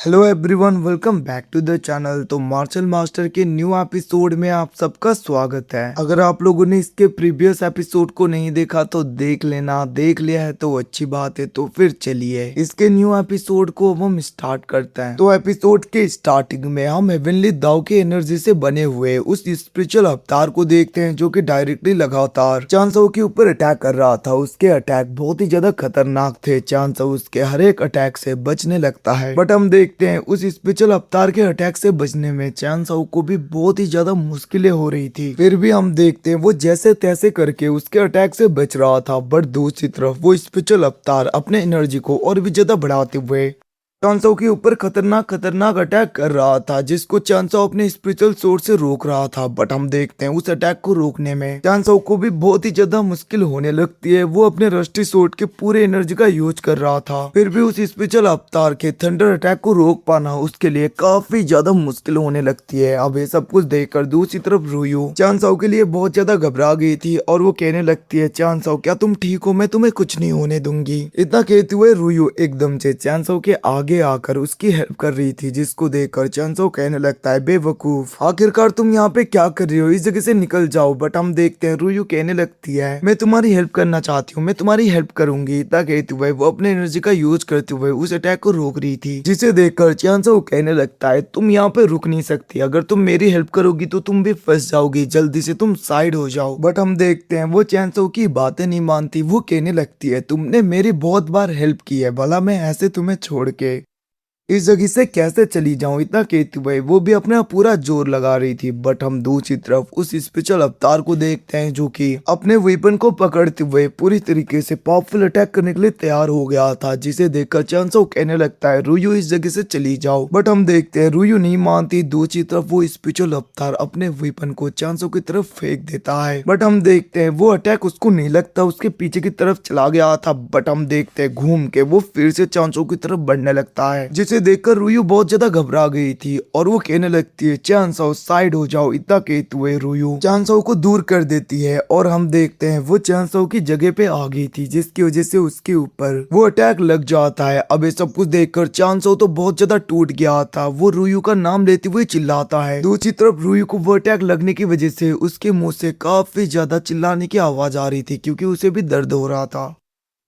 Hello everyone, welcome back to the channel. तो martial master के new episode में आप सबका स्वागत है। अगर आप लोगों ने इसके प्रीवियस एपिसोड को नहीं देखा तो देख लेना, देख लिया है तो अच्छी बात है। तो फिर चलिए इसके न्यू एपिसोड को हम स्टार्ट करते हैं। तो एपिसोड के स्टार्टिंग में हम हेवनली दाव के एनर्जी से बने हुए उस स्पिरिचुअल अवतार को देखते हैं जो कि डायरेक्टली लगातार चांसो के ऊपर अटैक कर रहा था। उसके अटैक बहुत ही ज्यादा खतरनाक थे। चांसो उसके हर एक अटैक से बचने लगता है, बट हम देखते हैं उस स्पेशल अवतार के अटैक से बचने में चान साओ को भी बहुत ही ज्यादा मुश्किलें हो रही थी। फिर भी हम देखते हैं वो जैसे तैसे करके उसके अटैक से बच रहा था। बट दूसरी तरफ वो स्पेशल अवतार अपने एनर्जी को और भी ज्यादा बढ़ाते हुए चांसो के ऊपर खतरनाक अटैक कर रहा था, जिसको चांसो अपने स्पिरिचुअल सोर्स से रोक रहा था। बट हम देखते हैं उस अटैक को रोकने में चांसो को भी बहुत ही ज्यादा मुश्किल होने लगती है। वो अपने रस्टी सोर्ड के पूरे एनर्जी का यूज कर रहा था, फिर भी उस स्पिरिचुअल अवतार के थंडर अटैक को रोक पाना उसके लिए काफी ज्यादा मुश्किल होने लगती है। अब ये सब कुछ देखकर दूसरी तरफ रुयू चांसो के लिए बहुत ज्यादा घबरा गई थी और वो कहने लगती है, चांसो क्या तुम ठीक हो? मैं तुम्हें कुछ नहीं होने दूंगी। इतना कहते हुए रुयू एकदम से चांसो के आगे आकर उसकी हेल्प कर रही थी, जिसको देखकर चांसो कहने लगता है, बेवकूफ, आखिरकार तुम यहाँ पे क्या कर रही हो? इस जगह से निकल जाओ। बट हम देखते हैं रुयू कहने लगती है, मैं तुम्हारी हेल्प करना चाहती हूँ, मैं तुम्हारी हेल्प करूंगी। इतना कहते हुए वो अपने एनर्जी का यूज करते हुए उस अटैक को रोक रही थी, जिसे देखकर चांसो कहने लगता है, तुम यहाँ पे रुक नहीं सकती, अगर तुम मेरी हेल्प करोगी तो तुम भी फंस जाओगी, जल्दी से तुम साइड हो जाओ। बट हम देखते हैं वो चांसो की बातें नहीं मानती। वो कहने लगती है, तुमने मेरी बहुत बार हेल्प की है, भला मैं ऐसे तुम्हें छोड़ के इस जगह से कैसे चली जाऊं? इतना कहते हुए वो भी अपना पूरा जोर लगा रही थी। बट हम दूसरी तरफ उस स्पेशल अवतार को देखते हैं जो कि अपने वेपन को पकड़ते हुए पूरी तरीके से पावरफुल अटैक करने के लिए तैयार हो गया था, जिसे देखकर चांसो कहने लगता है, रुयू इस जगह से चली जाओ। बट हम देखते हैं रुयू नहीं मानती। दूसरी तरफ वो स्पेशल अवतार अपने वेपन को चांसो की तरफ फेंक देता है, बट हम देखते हैं वो अटैक उसको नहीं लगता, उसके पीछे की तरफ चला गया था। बट हम देखते हैं घूम के वो फिर से चांसो की तरफ बढ़ने लगता है, जिसे देखकर रुयू बहुत ज्यादा घबरा गई थी और वो कहने लगती है, चांसो साइड हो जाओ। इतना कहते हुए रुयू चांसो को दूर कर देती है और हम देखते हैं वो चांसो की जगह पे आ गई थी, जिसकी वजह से उसके ऊपर वो अटैक लग जाता है। अब ये सब कुछ देखकर चांसो तो बहुत ज्यादा टूट गया था। वो रुयू का नाम लेते हुए चिल्लाता है। दूसरी तरफ रुयू को वो अटैक लगने की वजह से उसके मुंह से काफी ज्यादा चिल्लाने की आवाज आ रही थी, क्योंकि उसे भी दर्द हो रहा था।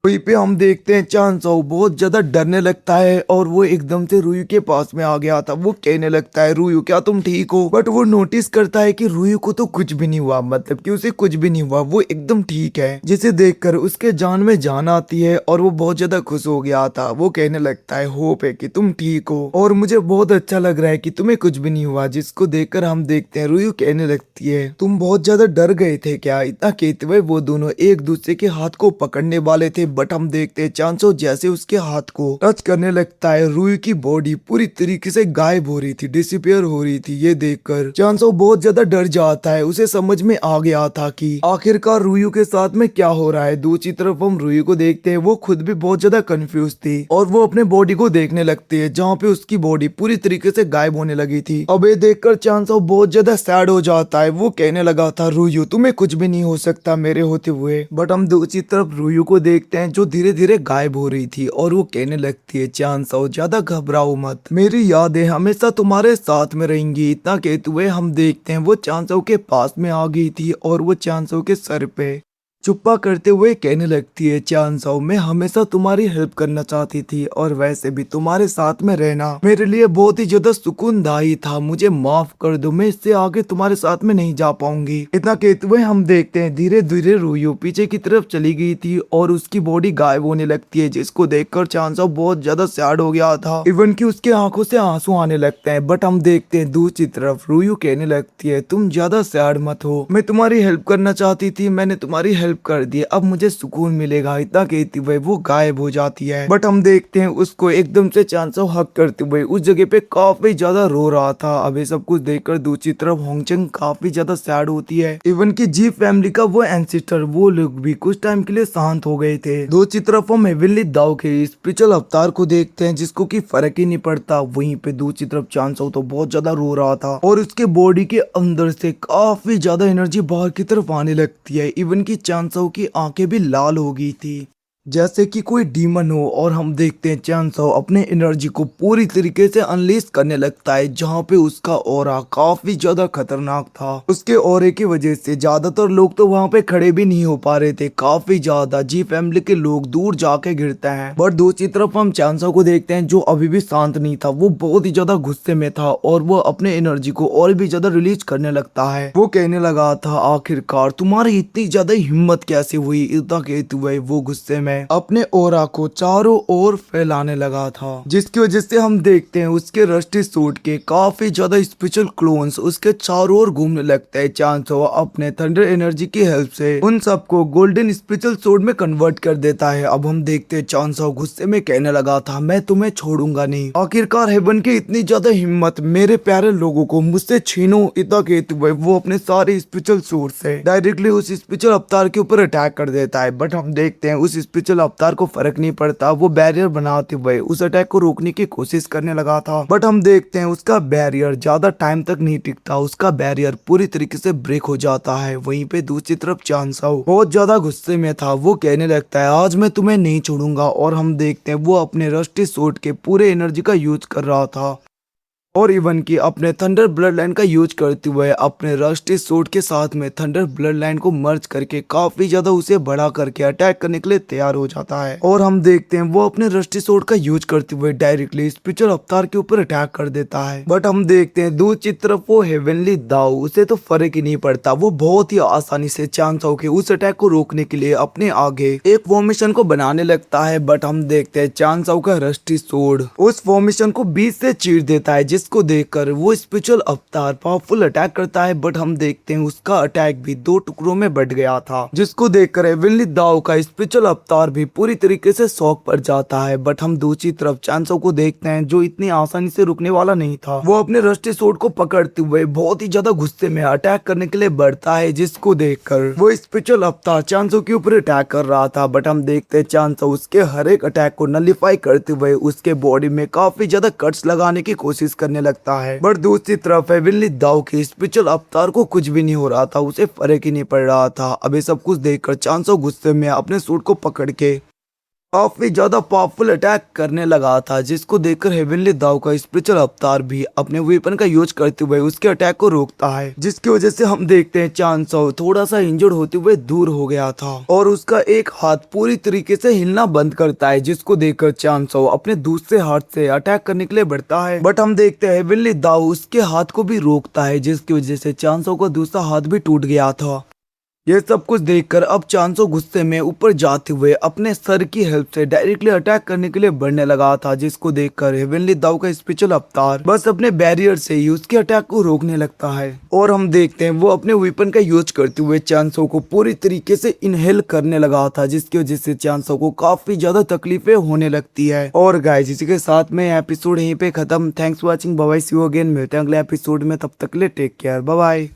वहीं पे हम देखते हैं चांसो बहुत ज्यादा डरने लगता है और वो एकदम से रुयू के पास में आ गया था। वो कहने लगता है, रुयू क्या तुम ठीक हो? बट वो नोटिस करता है कि रुयू को तो कुछ भी नहीं हुआ, मतलब कि उसे कुछ भी नहीं हुआ, वो एकदम ठीक है, जिसे देखकर उसके जान में जान आती है और वो बहुत ज्यादा खुश हो गया था। वो कहने लगता है, होप है कि तुम ठीक हो और मुझे बहुत अच्छा लग रहा है कि तुम्हें कुछ भी नहीं हुआ। जिसको देखकर हम देखते हैं रुयू कहने लगती है, तुम बहुत ज्यादा डर गए थे क्या? इतना कहते हुए वो दोनों एक दूसरे के हाथ को पकड़ने वाले थे। बट हम देखते हैं चांसो जैसे उसके हाथ को टच करने लगता है, रुयू की बॉडी पूरी तरीके से गायब हो रही थी, डिसअपियर हो रही थी। ये देखकर चांसो बहुत ज्यादा डर जाता है। उसे समझ में आ गया था कि आखिरकार रुयू के साथ में क्या हो रहा है। दूसरी तरफ हम रुयू को देखते हैं, वो खुद भी बहुत ज्यादा कंफ्यूज थी और वो अपने बॉडी को देखने लगती है, जहाँ पे उसकी बॉडी पूरी तरीके से गायब होने लगी थी। अब ये देखकर चांसो बहुत ज्यादा सैड हो जाता है। वो कहने लगा था, रुयू तुम्हें कुछ भी नहीं हो सकता मेरे होते हुए। बट हम दूसरी तरफ रुयू को देखते हैं जो धीरे धीरे गायब हो रही थी और वो कहने लगती है, चांसो ज्यादा घबराओ मत, मेरी यादें हमेशा तुम्हारे साथ में रहेंगी। इतना कहते हुए हम देखते हैं वो चांसो के पास में आ गई थी और वो चांसो के सर पे चुप्पा करते हुए कहने लगती है, चांसो मैं हमेशा तुम्हारी हेल्प करना चाहती थी और वैसे भी तुम्हारे साथ में रहना मेरे लिए बहुत ही ज्यादा सुकूनदायी था, मुझे माफ कर दो, मैं इससे आगे तुम्हारे साथ में नहीं जा पाऊंगी। इतना कहते हुए हम देखते हैं धीरे धीरे रुयू पीछे की तरफ चली गई थी और उसकी बॉडी गायब होने लगती है, जिसको देखकर चांसो बहुत ज्यादा सैड हो गया था, इवन की उसके आंखों से आंसू आने लगते हैं। बट हम देखते हैं दूसरी तरफ रुयू कहने लगती है, तुम ज्यादा सैड मत हो, मैं तुम्हारी हेल्प करना चाहती थी, मैंने तुम्हारी हेल्प कर दिए, अब मुझे सुकून मिलेगा। इतना कहती हुए वो गायब हो जाती है। बट हम देखते हैं उसको एकदम से चांसो हक करते हुए उस जगह पे काफी ज्यादा रो रहा था। अब ये सब कुछ देखकर दूसरी तरफ होंगचंग काफी ज्यादा सैड होती है। इवन की जी फैमिली का वो एंसेस्टर वो लोग भी कुछ टाइम के लिए शांत हो गए थे। दूसरी तरफ हम हेवनली दाव के स्पिरिचुअल अवतार को देखते हैं, जिसको की फर्क ही नहीं पड़ता। वहीं पे दूसरी तरफ चांसो तो बहुत ज्यादा रो रहा था और उसके बॉडी के अंदर से काफी ज्यादा एनर्जी बाहर की तरफ आने लगती है। इवन की चांसो की आंखें भी लाल हो गई थी। जैसे कि कोई डीमन हो और हम देखते हैं चांसो अपने एनर्जी को पूरी तरीके से अनलीश करने लगता है, जहाँ पे उसका ऑरा काफी ज्यादा खतरनाक था। उसके ऑरे की वजह से ज्यादातर लोग तो वहाँ पे खड़े भी नहीं हो पा रहे थे, काफी ज्यादा जी फैमिली के लोग दूर जाके गिरते हैं। बट दूसरी तरफ हम चांसो को देखते हैं जो अभी भी शांत नहीं था, वो बहुत ही ज्यादा गुस्से में था और वो अपने एनर्जी को और भी ज्यादा रिलीज करने लगता है। वो कहने लगा था, आखिरकार तुम्हारी इतनी ज्यादा हिम्मत कैसे हुई। इतना कहते हुए वो गुस्से में अपने ओरा को चारों ओर फैलाने लगा था, जिसकी वजह से हम देखते हैं उसके रस्टी सूट के काफी ज्यादा स्पेशल क्लोन्स उसके चारों ओर घूमने लगते हैं। चांसो अपने थंडर एनर्जी की हेल्प से उन सबको गोल्डन स्पेशल सूट में कन्वर्ट कर देता है। अब हम देखते हैं चांसो गुस्से में कहने लगा था, मैं तुम्हें छोड़ूंगा नहीं। आखिरकार हेवन की इतनी ज्यादा हिम्मत, मेरे प्यारे लोगों को मुझसे छीनो। इतना कहते हुए वो अपने सारे स्पेशल सूट से डायरेक्टली उस स्पेशल अवतार के ऊपर अटैक कर देता है। बट हम देखते हैं उस स्पेशल अवतार को फर्क नहीं पड़ता, वो बैरियर बनाते हुए उस अटैक को रोकने की कोशिश करने लगा था। बट हम देखते हैं उसका बैरियर ज्यादा टाइम तक नहीं टिकता, उसका बैरियर पूरी तरीके से ब्रेक हो जाता है। वहीं पे दूसरी तरफ चांसो बहुत ज्यादा गुस्से में था, वो कहने लगता है, आज मैं तुम्हें नहीं छोड़ूंगा। और हम देखते हैं वो अपने रस्टी सोर्ड के पूरे एनर्जी का यूज कर रहा था और इवन की अपने थंडर ब्लड लाइन का यूज करते हुए अपने रस्टी सोर्ड के साथ में थंडर ब्लड लाइन को मर्ज करके काफी ज्यादा उसे बड़ा करके अटैक करने के लिए तैयार हो जाता है। और हम देखते हैं वो अपने रस्टी सोर्ड का यूज करते हुए डायरेक्टली स्पिरिचुअल अवतार के ऊपर अटैक कर देता है। बट हम देखते हैं दूसरी तरफ वो हेवनली दाऊ, उसे तो फर्क ही नहीं पड़ता, वो बहुत ही आसानी से चांसो के उस अटैक को रोकने के लिए अपने आगे एक फॉर्मेशन को बनाने लगता है। बट हम देखते हैं चांसो का रस्टी सोर्ड उस फॉर्मेशन को बीच से चीर देता है, जिसको देखकर वो स्पिरिचुअल अवतार पावरफुल अटैक करता है। बट हम देखते हैं उसका अटैक भी दो टुकड़ों में बट गया था, जिसको देखकर हेवनली दाऊ का स्पिरिचुअल अवतार भी पूरी तरीके से शॉक पड़ जाता है। बट हम दूसरी तरफ चांसो को देखते हैं जो इतनी आसानी से रुकने वाला नहीं था, वो अपने रस्टी सोर्ड को पकड़ते हुए बहुत ही ज्यादा गुस्से में अटैक करने के लिए बढ़ता है, जिसको देखकर वो स्पिरिचुअल अवतार चांसो के ऊपर अटैक कर रहा था। बट हम देखते हैं चांसो उसके हर एक अटैक को नलिफाई करते हुए उसके बॉडी में काफी ज्यादा कट्स लगाने की कोशिश करने लगता है। बट दूसरी तरफ हेवनली दाऊ के स्पिरिचुअल अवतार को कुछ भी नहीं हो रहा था, उसे फर्क ही नहीं पड़ रहा था। अब ये सब कुछ देखकर चांसो गुस्से में अपने सूट को पकड़ के काफी ज्यादा पावरफुल अटैक करने लगा था, जिसको देखकर हेवनली दाऊ का स्पिरिचुअल अवतार भी अपने वेपन का यूज करते हुए उसके अटैक को रोकता है, जिसकी वजह से हम देखते हैं चांसो थोड़ा सा इंजर्ड होते हुए दूर हो गया था और उसका एक हाथ पूरी तरीके से हिलना बंद करता है, जिसको देखकर चांसो अपने दूसरे हाथ से अटैक करने के लिए बढ़ता है। बट हम देखते हैं हेवनली दाऊ उसके हाथ को भी रोकता है, जिसकी वजह से चांसो का दूसरा हाथ भी टूट गया था। ये सब कुछ देखकर अब चांसो गुस्से में ऊपर जाते हुए अपने सर की हेल्प से डायरेक्टली अटैक करने के लिए बढ़ने लगा था, जिसको देखकर हेवनली दाऊ का स्पेशल अवतार बस अपने बैरियर से ही उसके अटैक को रोकने लगता है। और हम देखते हैं वो अपने वेपन का यूज करते हुए चांसो को पूरी तरीके से इनहेल करने लगा था, जिसकी वजह से चांसो को काफी ज्यादा तकलीफें होने लगती है। और गाइस इसी के साथ में एपिसोड यहीं पे खत्म। Thanks for watching, bye bye, see you again. मिलते हैं अगले एपिसोड में, तब तक के लिए टेक केयर, बाय बाय।